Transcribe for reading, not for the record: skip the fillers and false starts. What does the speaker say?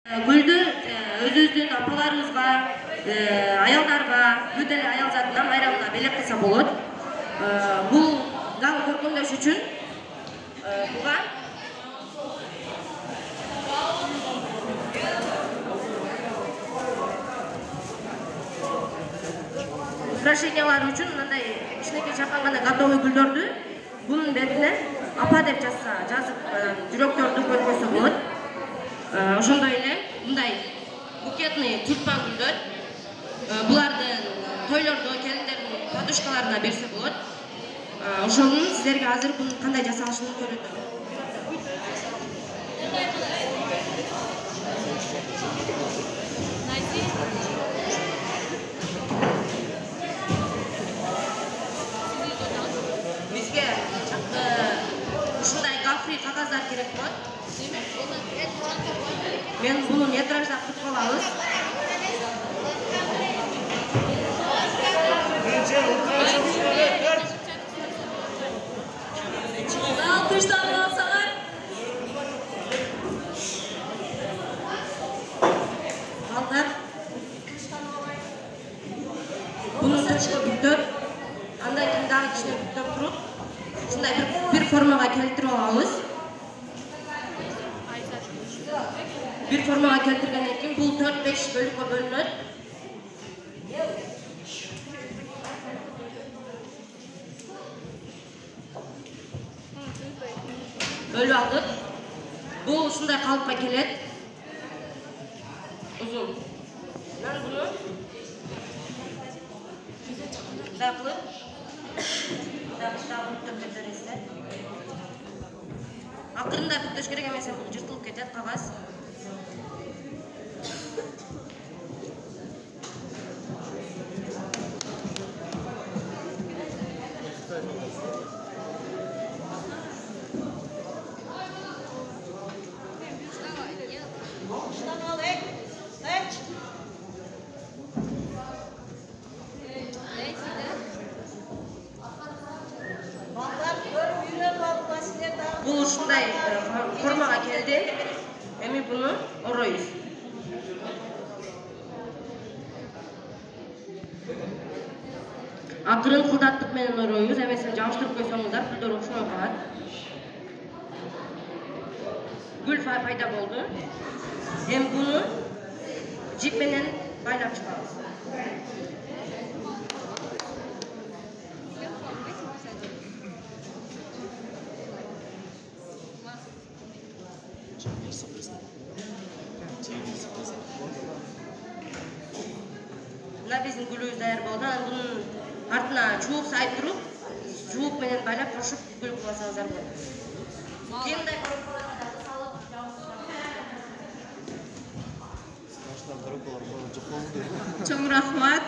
Гүлдү өзүбүздүн апаларыбызга, аялдарга, бүт эле аял затына майрамына белек кылса болот. Бул дагы көркөмдөш үчүн буга украшениялар үчүн мындай кичинекей чакан гана готовый гүлдөрдү бунун бетине апа деп жазып жүрөктөрдү көргөзсө болот. Ошондой эле мындай букетный тюльпан гүлдөр булардын тойлордо келиндердин подушкаларына берсе болот. Ошонун силерге азыр кандай жасалышын көрсөтөм. Бизге ушундай гафри кагаздар керек болот. Men bunu metrajda qilib qolamiz. Alqishdan olsalar. Alqar. Bunun tashqi bitib, andan keyin dag'i kichkina bitib turib, shunday bir formaga keltirib olamiz. Bir formaga keltirgandan keyin bu 4-5 bölükke bölünür. Bölüp aldık. Bu şunday kalıpka kelet. Uzun. Ben bunu dağılıp tökketerizler. Akırında büttöş gerek emese bu jırtılıp ketet kagaz. Bu şunday formaga keldi. Emin bunu oroyuz. Akırın kıldattık menen oroyuz. Emesini jabıştırıp koysoңуздар, gülдөр okşomой kalat. Gül payda boldu. Hem bunu jip menen baylap çıkabız. Mına bizning gülübüz dayar boldu. Bunun артына чуук сайып туруп, чуук менен байлап кошуп гүл кылсаңыздар болот. Кийин мындай коробкаларга салып жабыңыздар. Чоң рахмат.